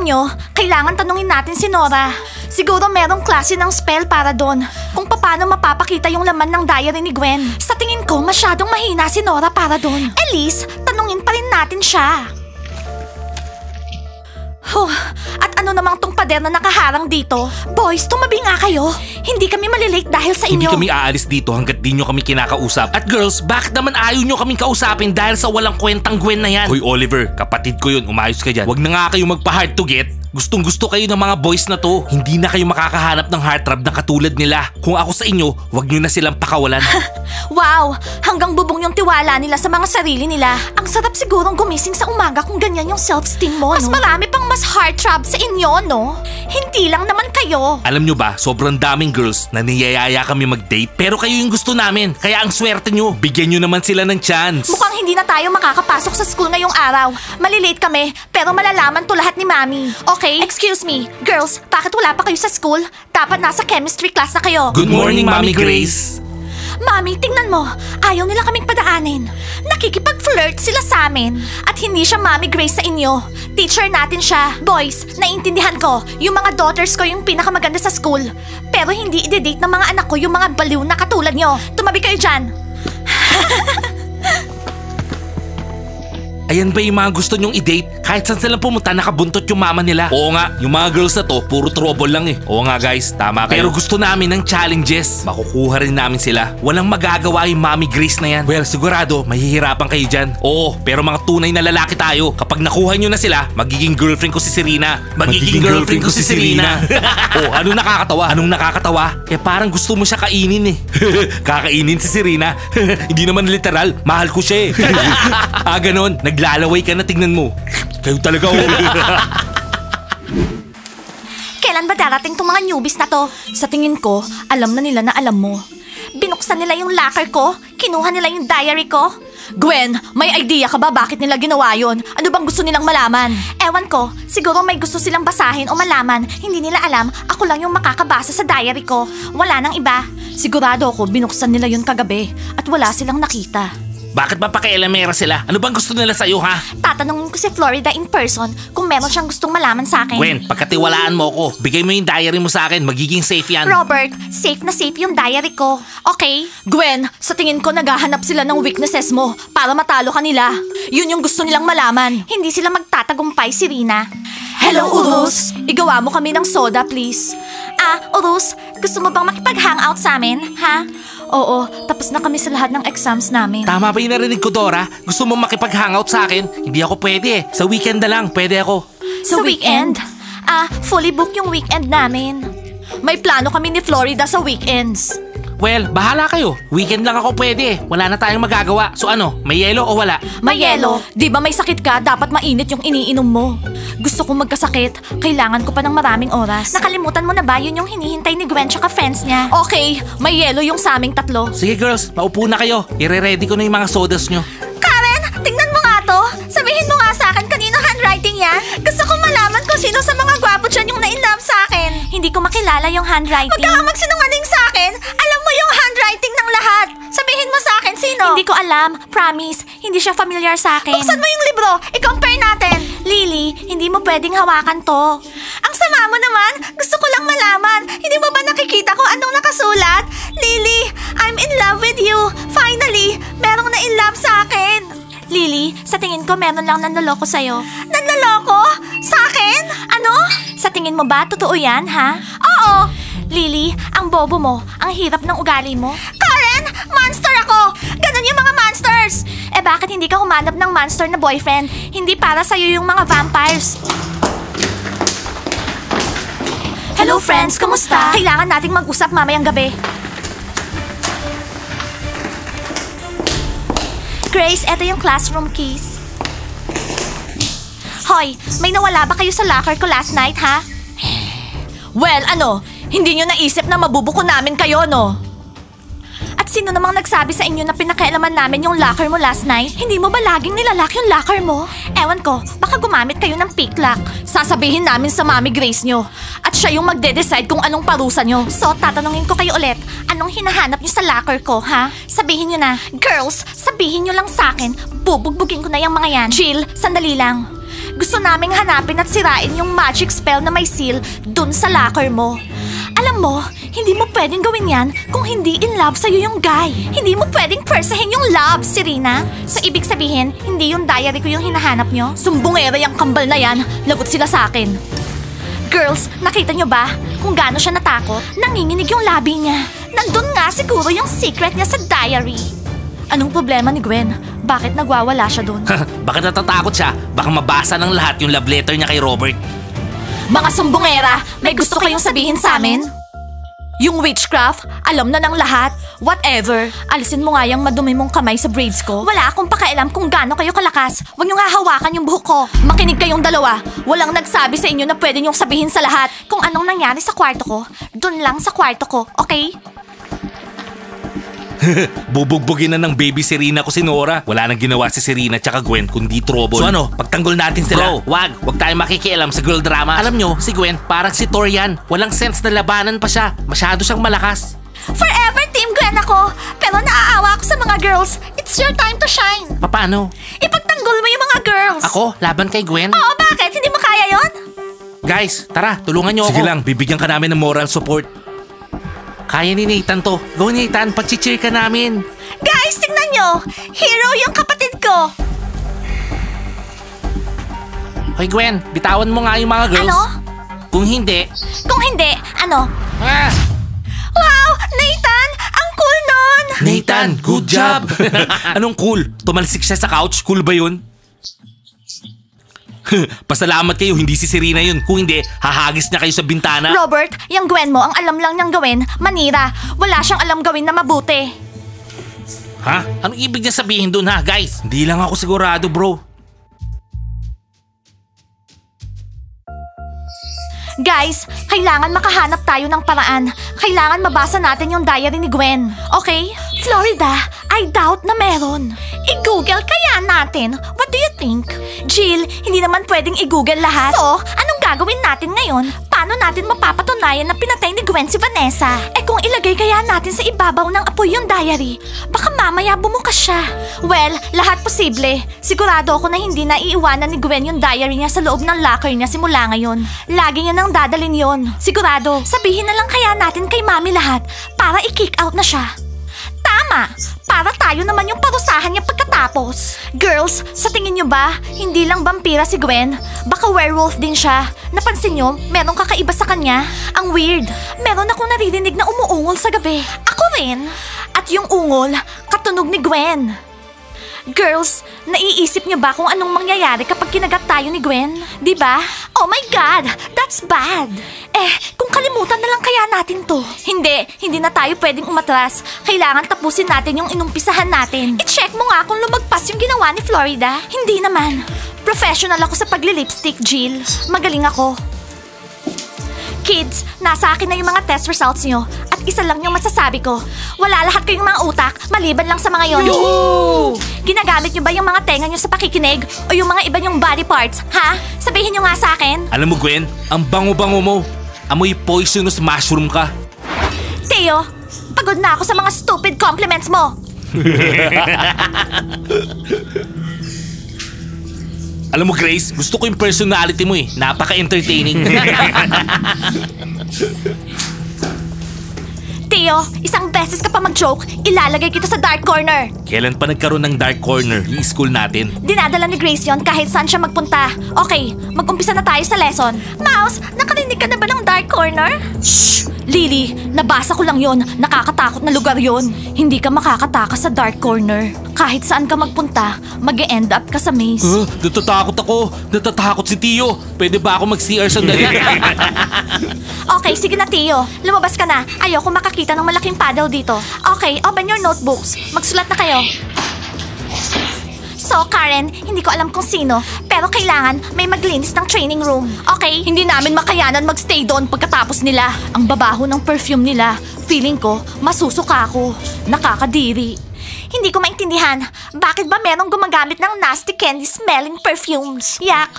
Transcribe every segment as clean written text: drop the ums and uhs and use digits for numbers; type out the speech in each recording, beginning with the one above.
Alam nyo, kailangan tanungin natin si Nora. Siguro merong klase ng spell para doon. Kung paano mapapakita yung laman ng diary ni Gwen. Sa tingin ko, masyadong mahina si Nora para doon. Elise, tanungin pa rin natin siya. At ano namang tong pader na nakaharang dito? Boys, tumabi nga kayo. Hindi kami malilate dahil sa inyo. Hindi kami aalis dito hanggat di nyo kami kinakausap. At girls, bakit naman ayaw nyo kaming kausapin dahil sa walang kwentang Gwen na yan? Hoy Oliver, kapatid ko yun, umayos ka dyan. Wag na nga kayo magpa-hard to get. Gustong gusto kayo ng mga boys na to. Hindi na kayo makakahanap ng heartthrob na katulad nila. Kung ako sa inyo, wag nyo na silang pakawalan. Wow! Hanggang bubong yung tiwala nila sa mga sarili nila. Ang sarap sigurong gumising sa umaga kung ganyan yung self-esteem mo, Mas marami pang mas heartthrob sa inyo, no? Hindi lang naman kayo. Alam nyo ba, sobrang daming girls na niyayaya kami mag-date. Pero kayo yung gusto namin. Kaya ang swerte nyo. Bigyan nyo naman sila ng chance. Mukhang hindi na tayo makakapasok sa school ngayong araw. Malilate kami, pero malalaman to lahat ni Mami. Okay, excuse me. Girls, bakit wala pa kayo sa school? Dapat nasa chemistry class na kayo. Good morning, Mami Grace. Mami, tingnan mo. Ayaw nila kaming padaanin. Nakikipag-flirt sila sa amin. At hindi siya Mami Grace sa inyo. Teacher natin siya. Boys, naiintindihan ko. Yung mga daughters ko yung pinakamaganda sa school. Pero hindi i-date ng mga anak ko yung mga baliw na katulad nyo. Tumabi kayo dyan. Ayan ba yung mga gusto nyong i-date? Kahit saan sila pumunta, nakabuntot yung mama nila. Oo nga, yung mga girls na to, puro trouble lang eh. Oo nga guys, tama kayo. Pero gusto namin ng challenges. Makukuha rin namin sila. Walang magagawa yung Mami Grace na yan. Well, sigurado, mahihirapan kayo dyan. Oo, pero mga tunay na lalaki tayo. Kapag nakuha nyo na sila, magiging girlfriend ko si Serena. Magiging girlfriend ko si Serena. Oh, anong nakakatawa? Anong nakakatawa? Eh parang gusto mo siya kainin eh. Kakainin si Serena. Hindi naman literal, mahal ko siya eh. Ganon, naglalaway ka na, tignan mo. Kayo talaga oh. Kailan ba darating tong mga newbies na to? Sa tingin ko, alam na nila na alam mo. Binuksan nila yung locker ko, kinuha nila yung diary ko. Gwen, may idea ka ba bakit nila ginawa yun? Ano bang gusto nilang malaman? Ewan ko, siguro may gusto silang basahin o malaman. Hindi nila alam, ako lang yung makakabasa sa diary ko. Wala nang iba. Sigurado ako binuksan nila yun kagabi at wala silang nakita. Bakit ba pakialamera sila? Ano bang gusto nila sa'yo ha? Tatanungin ko si Florida in person kung meron siyang gustong malaman sa akin. Gwen, pagkatiwalaan mo ko. Bigay mo yung diary mo sa akin. Magiging safe yan. Robert, safe na safe yung diary ko. Okay? Gwen, sa tingin ko naghahanap sila ng weaknesses mo para matalo ka nila. Yun yung gusto nilang malaman. Hindi sila magtatagumpay, Serena. Hello, Urus. Igawa mo kami ng soda, please. Urus, gusto mo bang makipag-hangout sa amin, ha? Oo, tapos na kami sa lahat ng exams namin. Tama ba yung narinig ko, Dora? Gusto mo makipag-hangout sa akin? Hindi ako pwede eh. Sa weekend na lang, pwede ako. Sa weekend? Fully book yung weekend namin. May plano kami ni Florida sa weekends. Well, bahala kayo. Weekend lang ako pwede eh. Wala na tayong magagawa. So ano, may yelo o wala? May yelo. Di ba may sakit ka, dapat mainit yung iniinom mo. Gusto kong magkasakit. Kailangan ko pa ng maraming oras. Nakalimutan mo na ba yun yung hinihintay ni Gwen tsaka friends niya? Okay, may yelo yung sa aming tatlo. Sige girls, maupo na kayo. I-ready ko na yung mga sodas nyo. Karen, tingnan mo nga to. Sabihin mo nga sa akin kanino handwriting yan. Gusto kong malaman kung sino sa mga gwapo dyan yung na-inlove sa akin. Hindi ko makilala yung handwriting. Huwag ka magsinungaling sa akin. Alam mo yung handwriting ng lahat. Sabihin mo sa akin sino. Hindi ko alam. Promise. Hindi siya familiar sa akin. Buksan mo yung libro. I-compare natin. Lily, hindi mo pwedeng hawakan to. Ang sama mo naman. Gusto ko lang malaman. Hindi mo ba nakikita ko anong nakasulat? Lily, I'm in love with you. Finally, merong na-in-love sa akin. Lily, sa tingin ko meron lang nanloloko sa'yo. Nanloloko? Sa akin? Ano? Sa tingin mo ba totoo yan, ha? Oo. Lily, ang bobo mo. Ang hirap ng ugali mo. Karen, monster ako! Ganon yung mga monsters! Eh bakit hindi ka humanap ng monster na boyfriend? Hindi para sa'yo yung mga vampires. Hello friends, kumusta? Kailangan nating mag-usap mamayang gabi. Grace, eto yung classroom keys. Hoy, may nawala ba kayo sa locker ko last night, ha? Well, ano? Hindi nyo naisip na mabubuko namin kayo, no? At sino namang nagsabi sa inyo na pinakialaman namin yung locker mo last night? Hindi mo ba laging nilalak yung locker mo? Ewan ko, baka gumamit kayo ng pick lock. Sasabihin namin sa Mami Grace nyo. At siya yung magde-decide kung anong parusa nyo. So, tatanungin ko kayo ulit, anong hinahanap nyo sa locker ko, ha? Sabihin nyo na. Girls, sabihin nyo lang sa akin, bubugbugin ko na yung mga yan. Chill, sandali lang. Gusto naming hanapin at sirain yung magic spell na may seal dun sa locker mo. Alam mo, hindi mo pwedeng gawin yan kung hindi in love sa'yo yung guy. Hindi mo pwedeng persahin yung love, Serena. So ibig sabihin, hindi yung diary ko yung hinahanap nyo? Sumbongera yung kambal na yan, lagot sila sa akin. Girls, nakita nyo ba kung gaano siya natakot? Nanginginig yung labi niya. Nandun nga siguro yung secret niya sa diary. Anong problema ni Gwen? Bakit nagwawala siya dun? Bakit natatakot siya? Baka mabasa ng lahat yung love letter niya kay Robert. Mga sumbongera, may gusto kayong sabihin sa amin? Yung witchcraft, alam na ng lahat. Whatever. Alisin mo nga yung madumi mong kamay sa braids ko. Wala akong pakialam kung gaano kayo kalakas. Huwag niyong hahawakan yung buhok ko. Makinig kayong dalawa. Walang nagsabi sa inyo na pwede niyong sabihin sa lahat kung anong nangyari sa kwarto ko. Doon lang sa kwarto ko, okay? Bubugbugin na ng baby Serena ko si Nora. Wala nang ginawa si Serena tsaka Gwen kundi trouble. So ano, pagtanggol natin sila. Bro, wag tayong makikialam sa girl drama. Alam nyo, si Gwen parang si Torian. Walang sense na labanan pa siya. Masyado siyang malakas. Forever Team Gwen ako. Pero naaawa ako sa mga girls. It's your time to shine. Paano? Ipagtanggol mo yung mga girls. Ako? Laban kay Gwen? Oo, bakit? Hindi mo kaya yon? Guys, tara, tulungan nyo ako. Sige lang, bibigyan ka namin ng moral support. Kaya ni Nathan to. Go Nathan, pag-cheer ka namin. Guys, tingnan nyo. Hero yung kapatid ko. Hoy Gwen, bitawan mo nga yung mga girls. Ano? Kung hindi... Kung hindi, ano? Ah! Wow! Nathan! Ang cool nun! Nathan, good job! Anong cool? Tumalsik siya sa couch? Cool ba yun? Pasalamat kayo, hindi si Serena yun. Kung hindi, hahagis na kayo sa bintana. Robert, yung Gwen mo, ang alam lang niyang gawin, manira. Wala siyang alam gawin na mabuti. Ha? Anong ibig niya sabihin dun ha, guys? Hindi lang ako sigurado, bro. Guys, kailangan makahanap tayo ng paraan. Kailangan mabasa natin yung diary ni Gwen. Okay? Florida, I doubt na meron. I-google kaya natin. What do you think? Jill, hindi naman pwedeng i-google lahat. So, anong gagawin natin ngayon? Paano natin mapapatunayan na pinatay ni Gwen si Vanessa? Eh kung ilagay kaya natin sa ibabaw ng apoy yung diary, baka mamaya bumukas siya. Well, lahat posible. Sigurado ako na hindi na iiwanan ni Gwen yung diary niya sa loob ng locker niya simula ngayon. Lagi niya nang dadalhin yon. Sigurado. Sabihin na lang kaya natin kay Mami lahat para i-kick out na siya. Tama! Para tayo naman yung parusahan niya pagkatapos. Girls, sa tingin niyo ba, hindi lang vampira si Gwen? Baka werewolf din siya. Napansin niyo, merong kakaiba sa kanya? Ang weird. Meron akong naririnig na umuungol sa gabi. Ako rin. At yung ungol, katunog ni Gwen. Girls, naiisip niyo ba kung anong mangyayari kapag kinagat tayo ni Gwen? Di ba? Oh my God! That's bad! Kung kalimutan na lang kaya natin to. Hindi na tayo pwedeng umatras. Kailangan tapusin natin yung inumpisahan natin. I-check mo nga kung lumagpas yung ginawa ni Florida. Hindi naman. Professional ako sa pagli-lipstick, Jill. Magaling ako. Kids, nasa akin na yung mga test results nyo. At isa lang yung masasabi ko. Wala lahat kayong mga utak, maliban lang sa mga yon. Ginagamit nyo ba yung mga tenga nyo sa pakikinig? O yung mga iba nyong body parts, ha? Sabihin nyo nga sa akin. Alam mo Gwen, ang bango-bango mo. Amoy poisonous mushroom ka. Theo, pagod na ako sa mga stupid compliments mo. Alam mo Grace, gusto ko yung personality mo eh. Napaka-entertaining. Theo, isang beses ka pa mag-joke, ilalagay kita sa dark corner. Kailan pa nagkaroon ng dark corner yung school natin? Dinadala ni Grace yon kahit saan siya magpunta. Okay, mag-umpisa na tayo sa lesson. Mouse, nakarinig ka na ba ng dark corner? Shh! Lily, nabasa ko lang yon. Nakakatakot na lugar yon. Hindi ka makakatakas sa dark corner. Kahit saan ka magpunta, mag-e-end up ka sa maze. Natatakot ako. Natatakot si Tio. Pwede ba ako mag-CR sandali? Okay, sige na Tio. Lumabas ka na. Ayoko makakita ng malaking paddle dito. Okay, open your notebooks. Magsulat na kayo. So, Karen, hindi ko alam kung sino, pero kailangan may maglinis ng training room. Okay? Hindi namin makayanan magstay doon pagkatapos nila. Ang babaho ng perfume nila. Feeling ko, masusuka ako. Nakakadiri. Hindi ko maintindihan. Bakit ba merong gumagamit ng nasty candy smelling perfumes? Yak.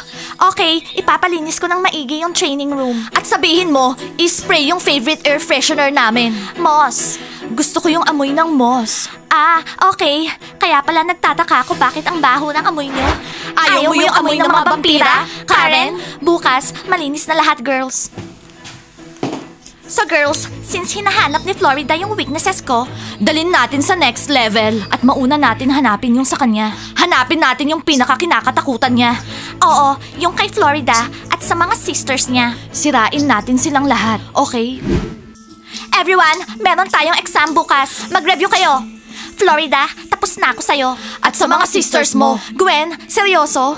Okay, ipapalinis ko ng maigi yung training room. At sabihin mo, ispray yung favorite air freshener namin. Moss, Gusto ko yung amoy ng moss. Ah, okay. Kaya pala nagtataka ako bakit ang baho ng amoy nyo. Ayaw mo yung amoy ng mga vampira? Karen, bukas, malinis na lahat, girls. So girls, since hinahanap ni Florida yung weaknesses ko, dalin natin sa next level. At mauna natin hanapin yung sa kanya. Hanapin natin yung pinaka-kinakatakutan niya. Oo, yung kay Florida at sa mga sisters niya. Sirain natin silang lahat, okay? Everyone, meron tayong exam bukas. Mag-review kayo. Florida, tapos na ako sa'yo. At sa mga sisters mo. Gwen, seryoso?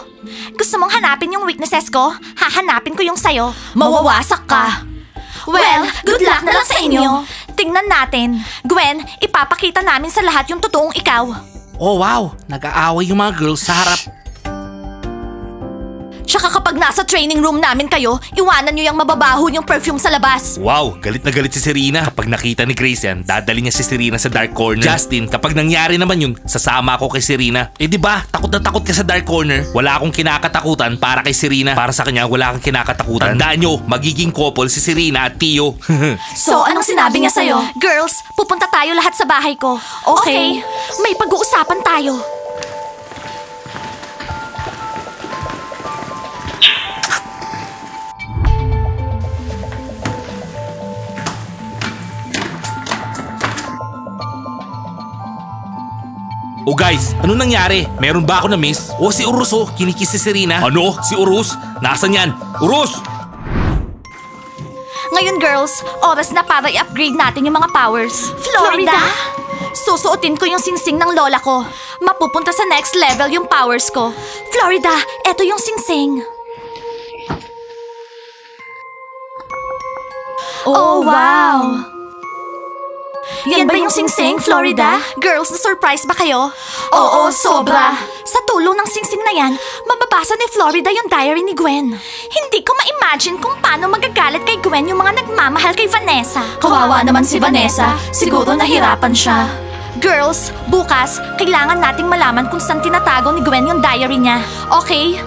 Gusto mong hanapin yung weaknesses ko? Hahanapin ko yung sa'yo. Mawawasak ka. Well, good luck na lang sa inyo. Tingnan natin. Gwen, ipapakita namin sa lahat yung totoong ikaw. Oh wow, nag-aaway yung mga girls sa harap. Tsaka kapag nasa training room namin kayo, iwanan nyo yung mababaho yung perfume sa labas. Wow, galit na galit si Serena. Kapag nakita ni Grace yan, dadali niya si Serena sa dark corner. Justin, kapag nangyari naman yun, sasama ako kay Serena. Eh di ba, takot na takot ka sa dark corner. Wala akong kinakatakutan para kay Serena. Para sa kanya, wala kang kinakatakutan. Tandaan nyo, magiging couple si Serena at Tio. So, anong sinabi niya sa'yo? Girls, pupunta tayo lahat sa bahay ko. Okay. May pag-uusapan tayo. Oh guys, ano nangyari? Meron ba ako na miss? Oh si Urus oh, kinikiss si Serena. Ano? Si Urus? Nasaan yan? Urus! Ngayon girls, oras na para i-upgrade natin yung mga powers. Florida? Susuotin ko yung singsing ng lola ko. Mapupunta sa next level yung powers ko. Florida, eto yung singsing. Oh, wow! Yan ba yung singsing, Florida? Girls, na-surprise ba kayo? Oo, sobra. Sa tulong ng singsing na yan, mababasa ni Florida yung diary ni Gwen. Hindi ko ma-imagine kung paano magagalit kay Gwen yung mga nagmamahal kay Vanessa. Kawawa naman si Vanessa. Siguro nahirapan siya. Girls, bukas, kailangan nating malaman kung saan tinatago ni Gwen yung diary niya. Okay?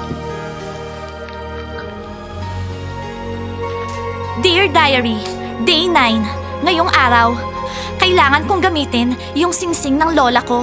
Dear Diary, Day 9, ngayong araw, kailangan kong gamitin yung singsing ng lola ko.